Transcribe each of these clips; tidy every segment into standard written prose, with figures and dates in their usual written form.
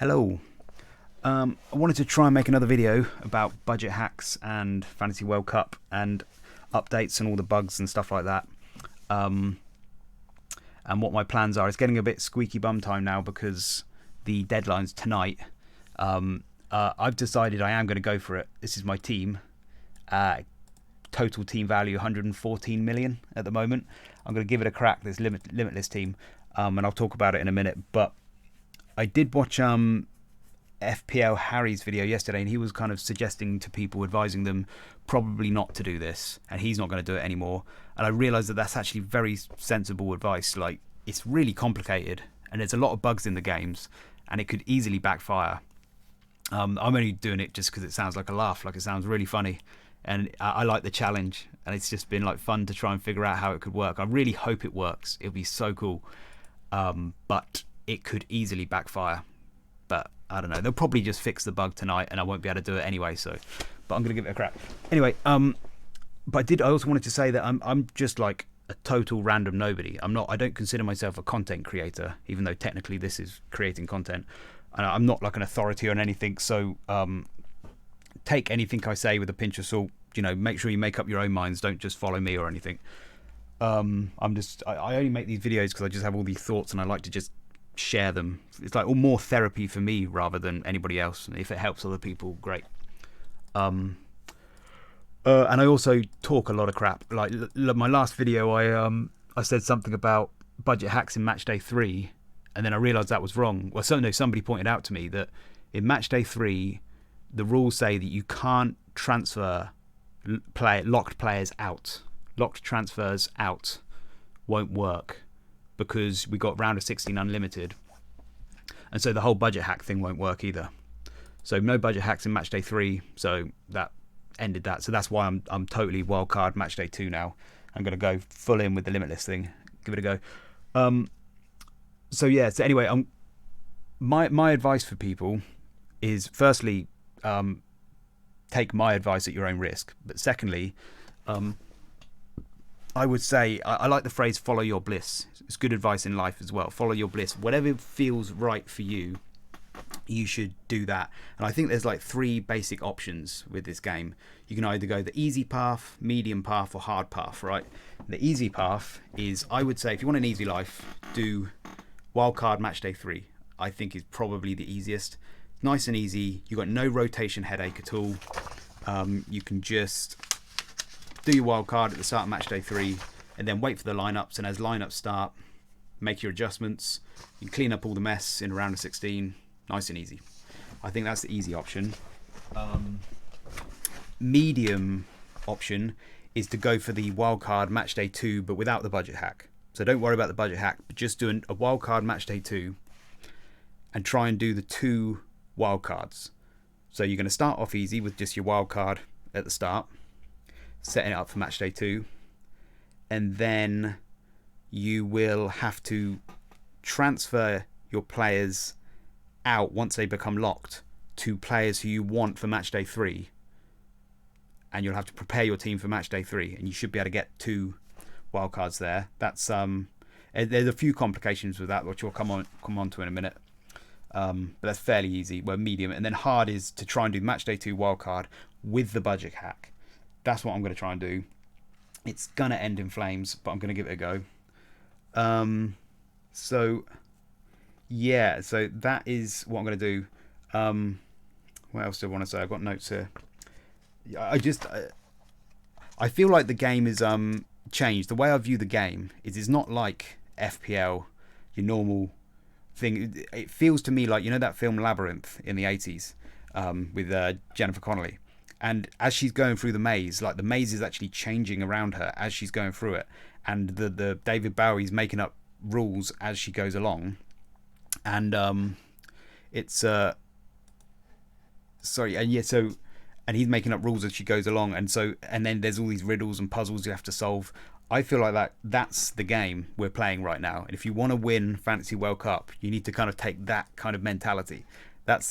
Hello. I wanted to try and make another video about budget hacks and Fantasy World Cup and updates and all the bugs and stuff like that. And what my plans are. It's getting a bit squeaky bum time now because the deadline's tonight. I've decided I am going to go for it. This is my team. Total team value 114 million at the moment. I'm going to give it a crack, this Limitless team, and I'll talk about it in a minute. But I did watch FPL Harry's video yesterday, and he was kind of suggesting to people, advising them probably not to do this, and he's not going to do it anymore. And I realised that that's actually very sensible advice. Like, it's really complicated, and there's a lot of bugs in the games, and it could easily backfire. I'm only doing it just because it sounds like a laugh, like it sounds really funny, and I like the challenge, and it's just been like fun to try and figure out how it could work. I really hope it works. It'll be so cool, but it could easily backfire. But I don't know. They'll probably just fix the bug tonight, and I won't be able to do it anyway. So, but I'm gonna give it a crack anyway. But I also wanted to say that I'm just like a total random nobody. I don't consider myself a content creator, even though technically this is creating content. And I'm not like an authority on anything. So take anything I say with a pinch of salt. You know, make sure you make up your own minds. Don't just follow me or anything. I only make these videos because I just have all these thoughts, and I like to just share them. It's like more therapy for me rather than anybody else. And if it helps other people, great. And I also talk a lot of crap. Like my last video, I said something about budget hacks in match day 3, and then I realised that was wrong. Well, somebody pointed out to me that in match day 3, the rules say that you can't transfer locked players out. Locked transfers out won't work because we got round of 16 unlimited, and so the whole budget hack thing won't work either. So no budget hacks in match day 3. So that ended that. So that's why I'm totally wild card match day 2 now. I'm going to go full in with the Limitless thing. Give it a go. So yeah. So anyway, my advice for people is, firstly, take my advice at your own risk. But secondly, I would say I like the phrase "follow your bliss." It's good advice in life as well. Follow your bliss. Whatever feels right for you, you should do that. And I think there's like 3 basic options with this game. You can either go the easy path, medium path, or hard path, right? The easy path is, I would say, if you want an easy life, do wildcard match day 3. I think is probably the easiest. Nice and easy. You've got no rotation headache at all. You can just do your wildcard at the start of match day 3, and then wait for the lineups. And as lineups start, make your adjustments. You clean up all the mess in a round of 16. Nice and easy. I think that's the easy option. Medium option is to go for the wildcard match day 2, but without the budget hack. So don't worry about the budget hack, but just do a wildcard match day 2 and try and do the 2 wildcards. So you're going to start off easy with just your wildcard at the start, setting it up for match day 2, and then you will have to transfer your players out once they become locked to players who you want for match day 3, and you'll have to prepare your team for match day 3, and you should be able to get 2 wildcards there. That's there's a few complications with that, which we'll come on to in a minute. But that's fairly easy. Well, medium, and then hard is to try and do match day 2 wildcard with the budget hack. That's what I'm going to try and do. It's going to end in flames, but I'm going to give it a go. So, yeah. So that is what I'm going to do. What else do I want to say? I've got notes here. I feel like the game is changed. The way I view the game is it's not like FPL, your normal thing. It feels to me like, you know, that film Labyrinth in the 80s with Jennifer Connelly. And as she's going through the maze, like the maze is actually changing around her as she's going through it. And the David Bowie's making up rules as she goes along. And it's and he's making up rules as she goes along. And then there's all these riddles and puzzles you have to solve. I feel like that's the game we're playing right now. And if you want to win Fantasy World Cup, you need to kind of take that kind of mentality.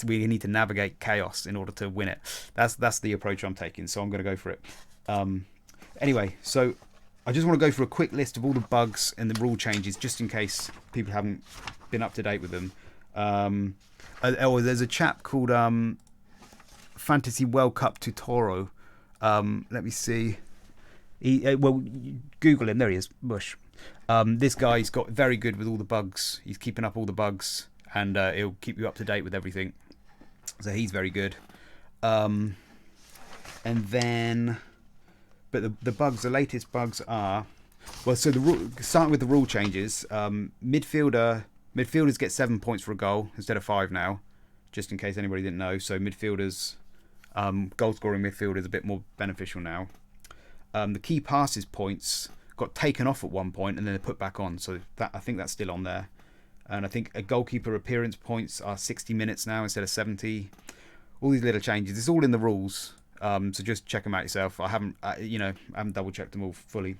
We need to navigate chaos in order to win it. That's the approach I'm taking, so I'm going to go for it. Anyway, so I just want to go through a quick list of all the bugs and the rule changes, just in case people haven't been up to date with them. There's a chap called Fantasy World Cup Tutoro. Let me see. Well, Google him. There he is. Bush. This guy's got very good with all the bugs. He's keeping up all the bugs, and he'll keep you up to date with everything. So he's very good. And then, but the bugs, the latest bugs are, well, so starting with the rule changes, midfielders get 7 points for a goal instead of 5 now, just in case anybody didn't know. So midfielders, goal scoring midfielders, a bit more beneficial now. The key passes points got taken off at one point and then they're put back on. So that, I think that's still on there. And I think a goalkeeper appearance points are 60 minutes now instead of 70. All these little changes. It's all in the rules. So just check them out yourself. I haven't double checked them all fully.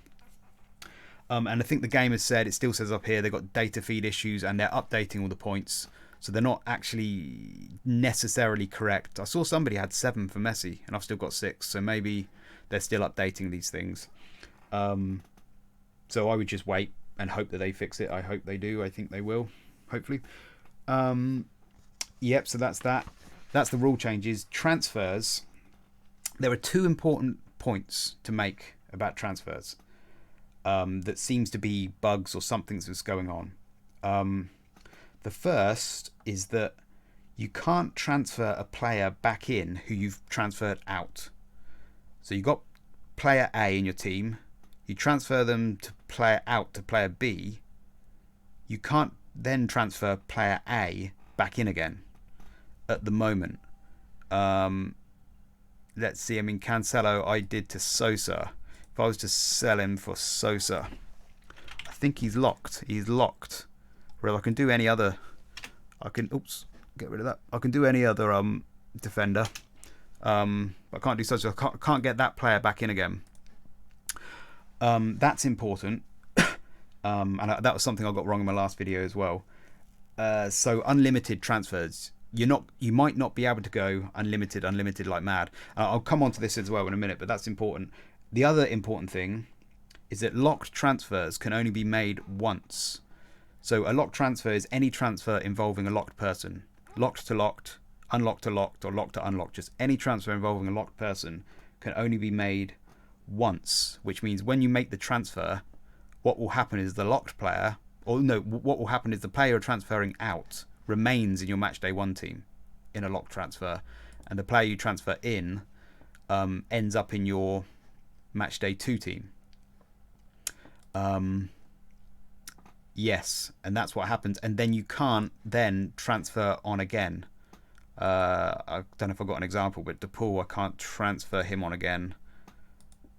And I think the game has said, it still says up here, they've got data feed issues and they're updating all the points. So they're not actually necessarily correct. I saw somebody had 7 for Messi and I've still got 6. So maybe they're still updating these things. So I would just wait and hope that they fix it. I hope they do. I think they will, hopefully. Yep, so that's that. That's the rule changes. Transfers. There are 2 important points to make about transfers that seems to be bugs or something that's going on. The first is that you can't transfer a player back in who you've transferred out. So you've got player A in your team. You transfer them to player out to player B. You can't then transfer player A back in again at the moment. Let's see. I mean, Cancelo, I did to Sosa. If I was to sell him for Sosa, I think he's locked. He's locked. Whereas I can do any other. Oops, get rid of that. I can do any other defender. I can't do Sosa. I can't get that player back in again. That's important. And that was something I got wrong in my last video as well. So unlimited transfers. You might not be able to go unlimited like mad. I'll come on to this as well in a minute, but that's important. The other important thing is that locked transfers can only be made once. So a locked transfer is any transfer involving a locked person. Locked to locked, unlocked to locked, or locked to unlocked. Just any transfer involving a locked person can only be made once, which means when you make the transfer, what will happen is the locked player, what will happen is the player you're transferring out remains in your matchday 1 team in a locked transfer, and the player you transfer in ends up in your matchday 2 team. Yes, and that's what happens, and then you can't then transfer on again. I don't know if I've got an example, but DePaul, I can't transfer him on again.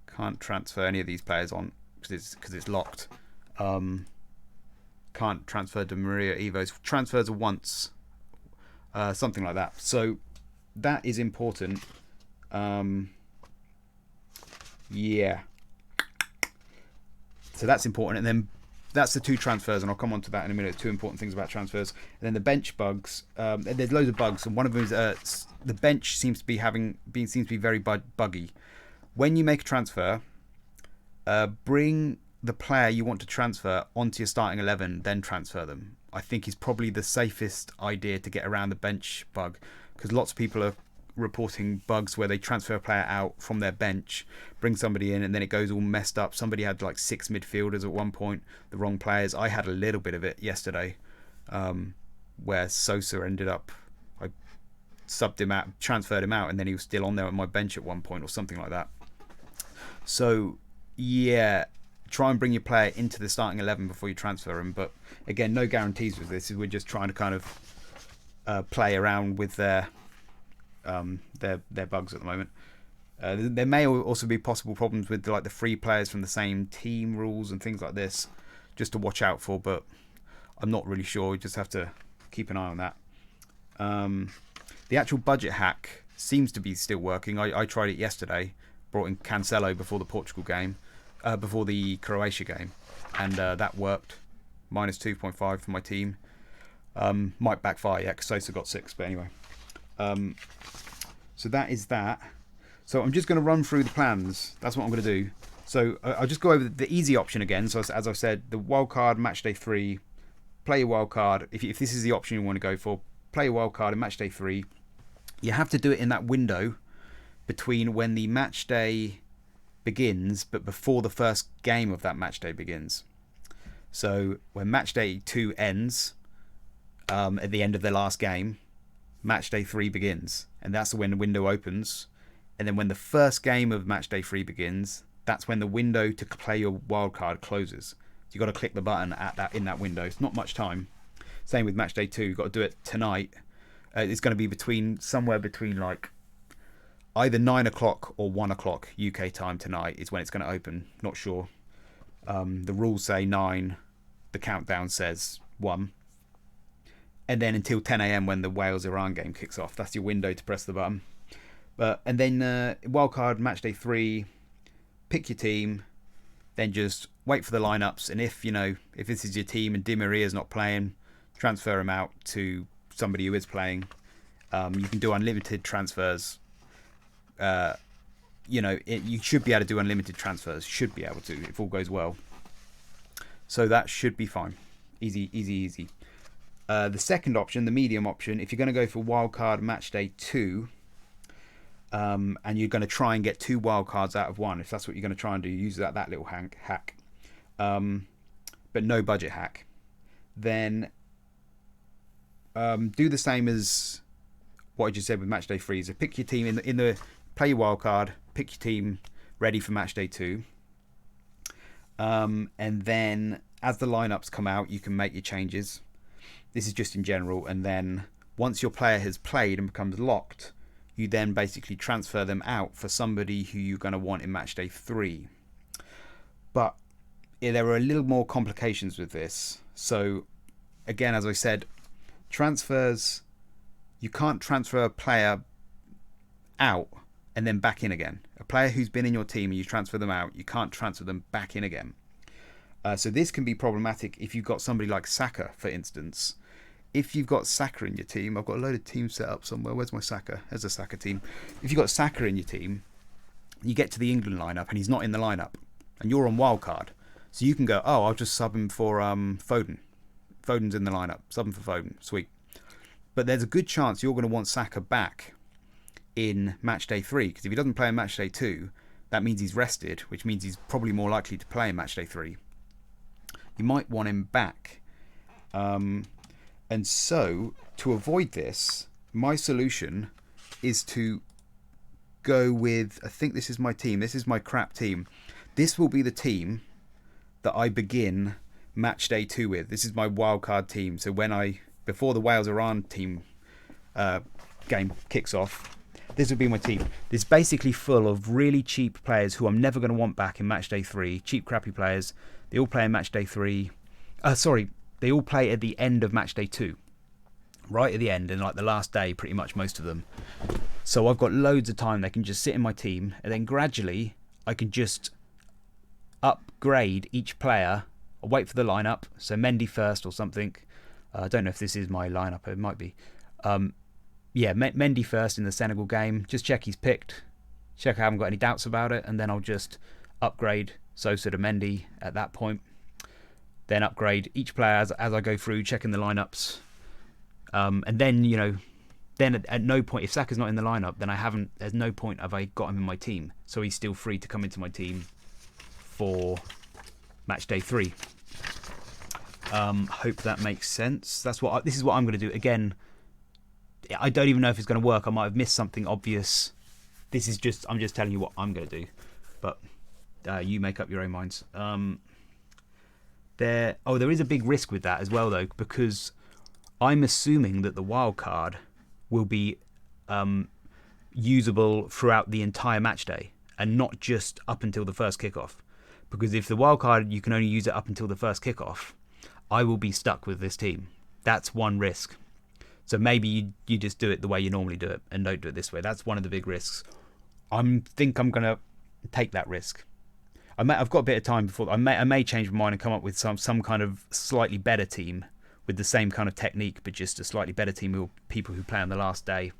Can't transfer any of these players on because it's locked. Can't transfer Di Maria, Evos. Transfers are once, something like that. So that is important. Yeah. So that's important, and then that's the 2 transfers, and I'll come on to that in a minute. 2 important things about transfers, and then the bench bugs. There's loads of bugs, and one of them is the bench seems to be very buggy. When you make a transfer, bring the player you want to transfer onto your starting 11, then transfer them. I think is probably the safest idea to get around the bench bug, because lots of people are reporting bugs where they transfer a player out from their bench, bring somebody in, and then it goes all messed up. Somebody had like 6 midfielders at one point, the wrong players. I had a little bit of it yesterday, where Sosa ended up, I subbed him out, transferred him out, and then he was still on there on my bench at one point or something like that. So yeah, try and bring your player into the starting 11 before you transfer him. But again, no guarantees with this. We're just trying to kind of play around with their bugs at the moment. There may also be possible problems with like the free players from the same team rules and things like this, just to watch out for. But I'm not really sure. We just have to keep an eye on that. The actual budget hack seems to be still working. I tried it yesterday. Brought in Cancelo before the Portugal game, before the Croatia game, and that worked. Minus 2.5 for my team. Might backfire, yeah, because Sosa got 6, but anyway. So that is that. So I'm just going to run through the plans. That's what I'm going to do. So I'll just go over the easy option again. So as I said, the wildcard matchday 3 play your wild card. If this is the option you want to go for, play your wild card in match day 3. You have to do it in that window between when the match day begins, but before the first game of that match day begins. So when match day 2 ends, at the end of the last game, match day 3 begins, and that's when the window opens. And then when the first game of match day 3 begins, that's when the window to play your wildcard closes. So you've got to click the button in that window. It's not much time. Same with match day 2. You've got to do it tonight. It's going to be somewhere between like either 9 o'clock or 1 o'clock UK time tonight is when it's going to open. Not sure. The rules say 9. The countdown says 1. And then until 10 a.m. when the Wales-Iran game kicks off. That's your window to press the button. And then wildcard match day 3, pick your team, then just wait for the lineups. And if this is your team and Di Maria's not playing, transfer him out to somebody who is playing. You can do unlimited transfers. You should be able to do unlimited transfers. Should be able to if all goes well. So that should be fine. Easy. The second option, the medium option, if you're going to go for wildcard match day 2. And you're going to try and get 2 wildcards out of 1. If that's what you're going to try and do, use that little hack. But no budget hack. Then do the same as what I just said with match day 3. So pick your team in the play your wildcard, pick your team ready for match day 2. And then as the lineups come out, you can make your changes. This is just in general. And then once your player has played and becomes locked, you then basically transfer them out for somebody who you're going to want in match day 3. But there are a little more complications with this. So again, as I said, transfers, you can't transfer a player out and then back in again. A player who's been in your team and you transfer them out, you can't transfer them back in again. So this can be problematic if you've got somebody like Saka, for instance. If you've got Saka in your team, I've got a load of teams set up somewhere. Where's my Saka? There's a Saka team. If you've got Saka in your team, you get to the England lineup and he's not in the lineup, and you're on wildcard, so you can go, oh, I'll just sub him for Foden. Foden's in the lineup. Sub him for Foden. Sweet. But there's a good chance you're going to want Saka back in match day 3, because if he doesn't play in match day 2, that means he's rested, which means he's probably more likely to play in match day 3. You might want him back. And so, to avoid this, my solution is to go with, I think this is my team. This is my crap team. This will be the team that I begin match day 2 with. This is my wildcard team. So before the Wales-Iran team game kicks off, this will be my team. This is basically full of really cheap players who I'm never going to want back in match day 3. Cheap, crappy players. They all play in match day 3. They all play at the end of match day 2. Right at the end, and like the last day, pretty much most of them. So I've got loads of time. They can just sit in my team, and then gradually I can just upgrade each player. I'll wait for the lineup. So Mendy first or something. I don't know if this is my lineup. It might be. Mendy first in the Senegal game. Just check he's picked. Check I haven't got any doubts about it, and then I'll just upgrade Sosa to Mendy at that point. Then upgrade each player as I go through, checking the lineups. And then, then at no point, if Saka's not in the lineup, then there's no point have I got him in my team. So he's still free to come into my team for match day 3. Hope that makes sense. This is what I'm going to do. Again, I don't even know if it's going to work. I might have missed something obvious. I'm just telling you what I'm going to do. But you make up your own minds. There is a big risk with that as well, though, because I'm assuming that the wild card will be usable throughout the entire match day and not just up until the first kickoff. Because if the wild card, you can only use it up until the first kickoff, I will be stuck with this team. That's one risk. So maybe you just do it the way you normally do it and don't do it this way. That's one of the big risks. I think I'm going to take that risk. I've got a bit of time before. I may change my mind and come up with some kind of slightly better team with the same kind of technique, but just a slightly better team with people who play on the last day,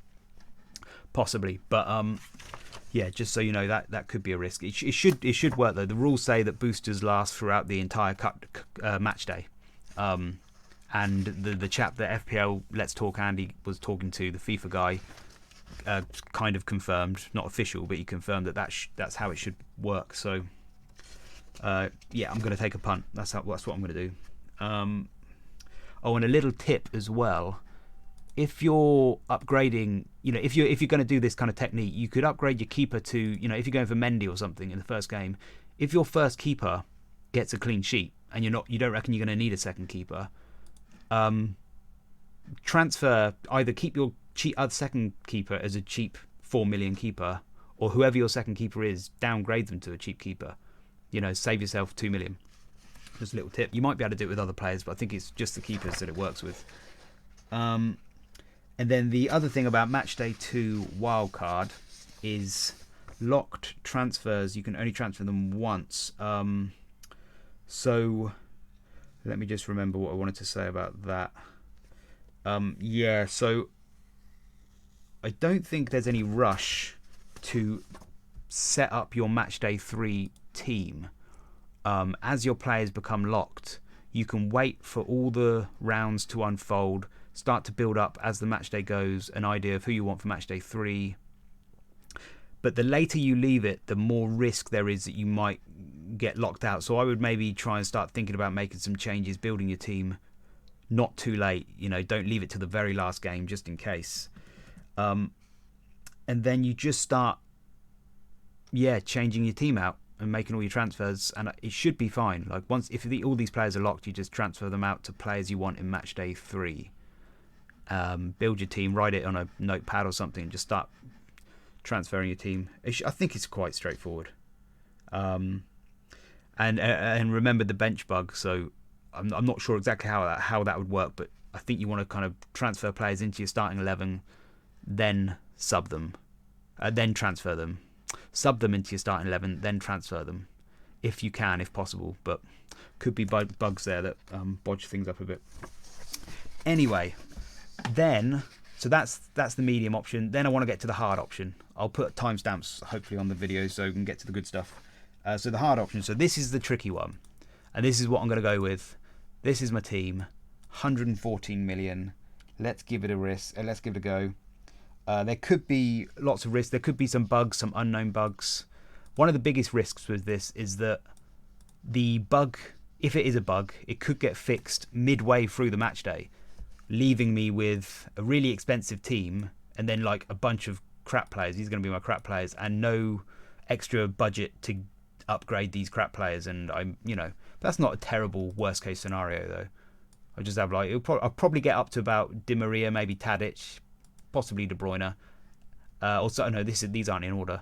possibly. But just so you know, that could be a risk. It should work though. The rules say that boosters last throughout the entire match day, and and the chap that FPL Let's Talk Andy was talking to, the FIFA guy, kind of confirmed, not official, but he confirmed that that's how it should work. So yeah, I'm going to take a punt. That's what I'm going to do. Oh, and a little tip as well. If you're upgrading, if you're going to do this kind of technique, you could upgrade your keeper to, if you're going for Mendy or something in the first game, if your first keeper gets a clean sheet and you don't reckon you're going to need a second keeper, transfer, either keep your second keeper as a cheap 4 million keeper, or whoever your second keeper is, downgrade them to a cheap keeper. Save yourself 2 million. Just a little tip. You might be able to do it with other players, but I think it's just the keepers that it works with. And then the other thing about Matchday 2 wildcard is locked transfers. You can only transfer them once. So let me just remember what I wanted to say about that. Yeah, so I don't think there's any rush to set up your Matchday 3 team. As your players become locked, you can wait for all the rounds to unfold, start to build up as the matchday goes, an idea of who you want for matchday 3. But the later you leave it, the more risk there is that you might get locked out. So I would maybe try and start thinking about making some changes, building your team not too late. Don't leave it to the very last game just in case. And then you just start, changing your team out and making all your transfers, and it should be fine. Like if all these players are locked, you just transfer them out to players you want in matchday 3. Build your team, write it on a notepad or something, and just start transferring your team. I think it's quite straightforward. And remember the bench bug. So I'm not sure exactly how that would work, but I think you want to kind of transfer players into your starting 11, then sub them, then transfer them. Sub them into your starting 11, then transfer them, if you can, if possible. But could be bugs there that bodge things up a bit. Anyway, then so that's the medium option. Then I want to get to the hard option. I'll put timestamps hopefully on the video so we can get to the good stuff. So the hard option. So this is the tricky one, and this is what I'm going to go with. This is my team, 114 million. Let's give it a risk. Let's give it a go. There could be lots of risks. There could be some bugs, some unknown bugs. One of the biggest risks with this is that the bug, if it is a bug, it could get fixed midway through the match day, leaving me with a really expensive team and then like a bunch of crap players. These are going to be my crap players and no extra budget to upgrade these crap players. And that's not a terrible worst case scenario though. I just have I'll probably get up to about Di Maria, maybe Tadic, possibly De Bruyne. Also, no, these aren't in order.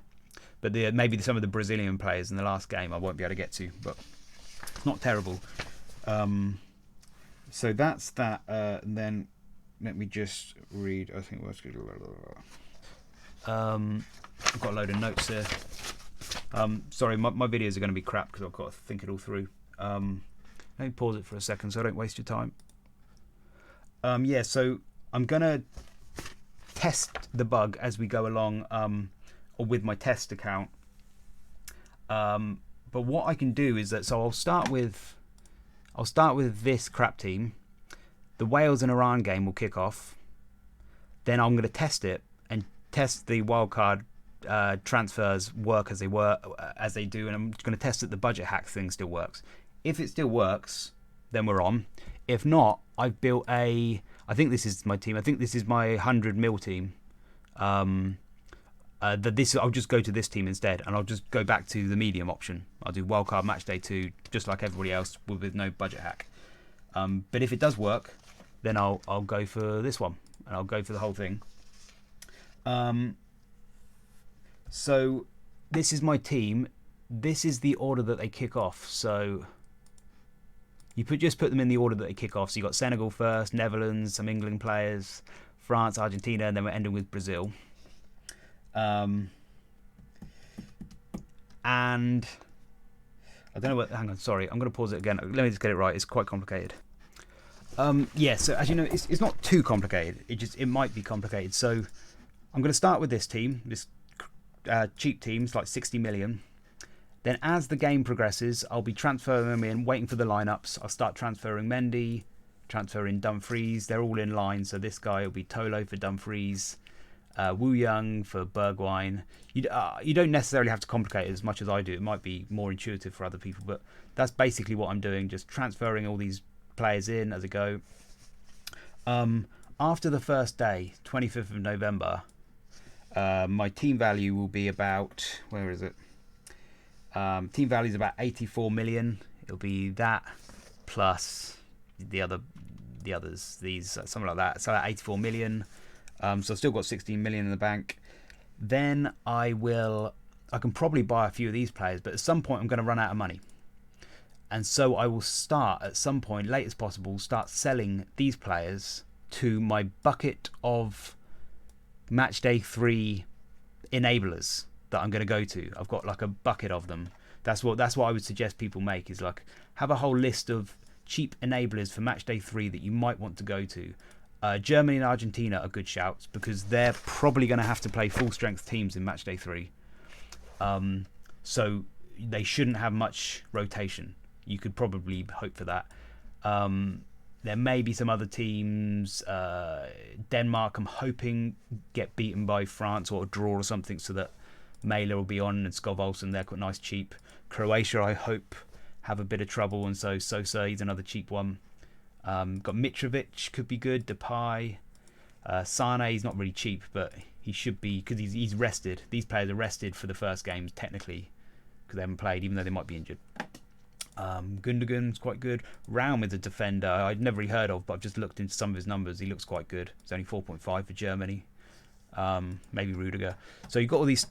But maybe some of the Brazilian players in the last game I won't be able to get to, but it's not terrible. So that's that. And then let me just read. I think what's good. I've got a load of notes here. Sorry, my videos are going to be crap because I've got to think it all through. Let me pause it for a second so I don't waste your time. Yeah, so I'm going to test the bug as we go along, or with my test account. But what I can do is that, so I'll start with this crap team. The Wales and Iran game will kick off. Then I'm going to test it and test the wildcard transfers work as they do, and I'm going to test that the budget hack thing still works. If it still works, then we're on. If not, I've built I think this is my team. I think this is my 100 mil team. I'll just go to this team instead, and I'll just go back to the medium option. I'll do wildcard matchday 2, just like everybody else, with no budget hack. But if it does work, then I'll go for this one, and I'll go for the whole thing. So this is my team. This is the order that they kick off. So you just put them in the order that they kick off. So you got Senegal first, Netherlands, some England players, France, Argentina, and then we're ending with Brazil. And I don't know what. Hang on, sorry. I'm going to pause it again. Let me just get it right. It's quite complicated. Yeah. So as you know, it's not too complicated. It might be complicated. So I'm going to start with this team, this cheap team. It's like 60 million. Then as the game progresses, I'll be transferring them in, waiting for the lineups. I'll start transferring Mendy, transfer in Dumfries. They're all in line, so this guy will be Tolo for Dumfries, Wu Young for Bergwijn. You don't necessarily have to complicate it as much as I do. It might be more intuitive for other people, but that's basically what I'm doing, just transferring all these players in as I go. After the first day, 25th of November, my team value will be about, where is it? Team value is about 84 million. It'll be that plus the others, something like that. So 84 million. So I've still got 16 million in the bank. Then I can probably buy a few of these players, but at some point I'm going to run out of money. And so I will start at some point, late as possible, start selling these players to my bucket of match day 3 enablers that I'm going to go to. I've got like a bucket of them. That's what I would suggest people make, is like have a whole list of cheap enablers for match day 3 that you might want to go to. Germany and Argentina are good shouts because they're probably going to have to play full strength teams in match day 3. So they shouldn't have much rotation. You could probably hope for that. There may be some other teams. Denmark, I'm hoping, get beaten by France or a draw or something, so that Mæhle will be on and Skov Olsen, they're quite nice cheap. Croatia, I hope, have a bit of trouble, and so Sosa, he's another cheap one. Got Mitrovic, could be good. Depay. Sane, he's not really cheap, but he should be, because he's rested. These players are rested for the first games, technically, because they haven't played, even though they might be injured. Gundogan's quite good. Raum is a defender I'd never really heard of, but I've just looked into some of his numbers. He looks quite good. It's only 4.5 for Germany. Maybe Rudiger. So you've got all these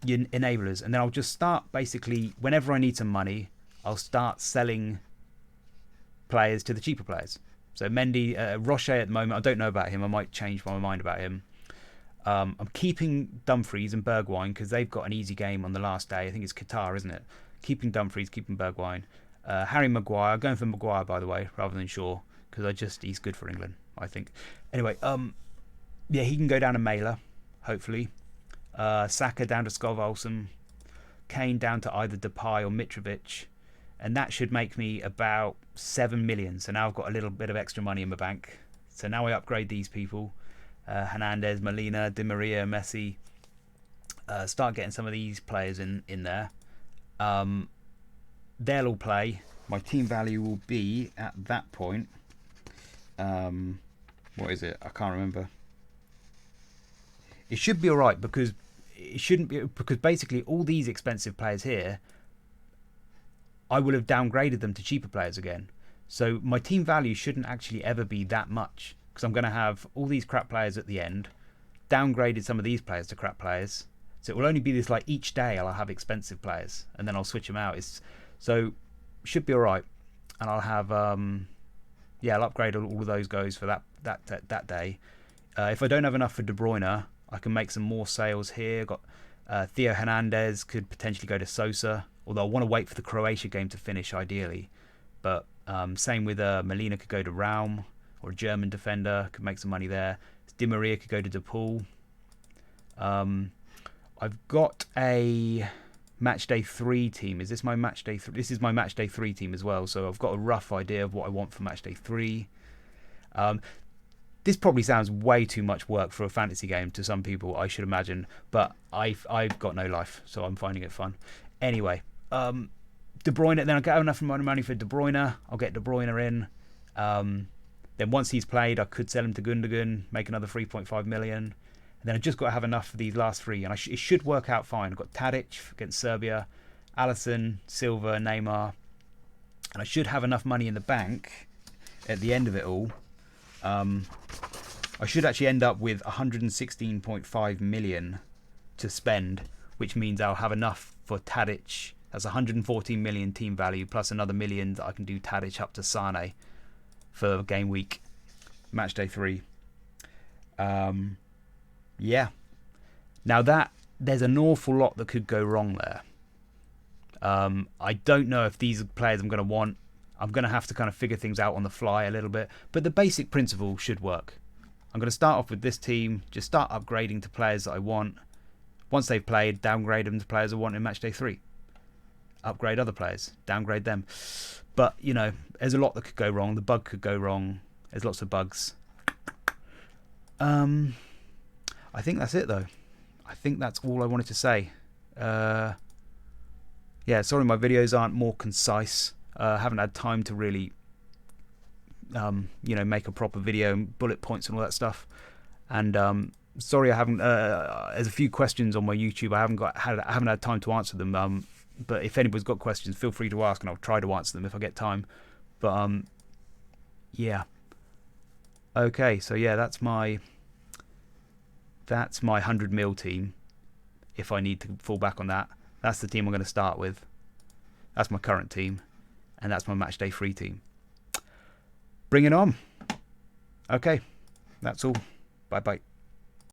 enablers, and then I'll just start basically, whenever I need some money, I'll start selling players to the cheaper players. So Mendy, Rocher at the moment, I don't know about him. I might change my mind about him. I'm keeping Dumfries and Bergwijn because they've got an easy game on the last day. I think it's Qatar, isn't it? Keeping Dumfries, keeping Bergwijn. Harry Maguire, going for Maguire, by the way, rather than Shaw, because he's good for England, I think. Anyway, yeah, he can go down to Mæhle, hopefully. Saka down to Skov Olsen. Kane down to either Depay or Mitrovic. And that should make me about 7 million. So now I've got a little bit of extra money in my bank. So now I upgrade these people. Hernandez, Molina, Di Maria, Messi. Start getting some of these players in there. They'll all play. My team value will be, at that point, what is it? I can't remember. It should be alright, because it shouldn't be, because basically all these expensive players here, I will have downgraded them to cheaper players again. So my team value shouldn't actually ever be that much, because I'm going to have all these crap players at the end, downgraded some of these players to crap players. So it will only be this, like, each day I'll have expensive players, and then I'll switch them out. So should be all right, and I'll have I'll upgrade all of those guys for that day. If I don't have enough for De Bruyne, I can make some more sales here. Got Theo Hernandez could potentially go to Sosa, although I want to wait for the Croatia game to finish ideally. But same with Molina could go to Raum, or a German defender, could make some money there. Di Maria could go to De Paul. I've got a match day 3 team. Is this my match day 3? This is my match day 3 team as well. So I've got a rough idea of what I want for match day 3. This probably sounds way too much work for a fantasy game to some people, I should imagine. But I've got no life, so I'm finding it fun. Anyway, De Bruyne. Then I'll get enough money for De Bruyne. I'll get De Bruyne in. Then once he's played, I could sell him to Gundogan, make another 3.5 million. And then I've just got to have enough for these last 3, and it should work out fine. I've got Tadic against Serbia, Alisson, Silva, Neymar, and I should have enough money in the bank at the end of it all. I should actually end up with 116.5 million to spend, which means I'll have enough for Tadic. That's 114 million team value, plus another million that I can do Tadic up to Sane for game week, match day 3. Yeah. Now there's an awful lot that could go wrong there. I don't know if these are players I'm going to want. I'm going to have to kind of figure things out on the fly a little bit. But the basic principle should work. I'm going to start off with this team, just start upgrading to players that I want. Once they've played, downgrade them to players I want in match day 3. upgrade other players, downgrade them. But, you know, there's a lot that could go wrong. The bug could go wrong. There's lots of bugs. I think that's it, though. I think that's all I wanted to say. Yeah, sorry my videos aren't more concise. I haven't had time to really, you know, make a proper video and bullet points and all that stuff. And sorry I haven't. There's a few questions on my YouTube. I haven't had time to answer them. But if anybody's got questions, feel free to ask, and I'll try to answer them if I get time. But yeah. Okay, so yeah, that's my 100 mil team. If I need to fall back on that, that's the team I'm going to start with. That's my current team, and that's my match day 3 team. Bring it on. Okay, that's all. Bye bye.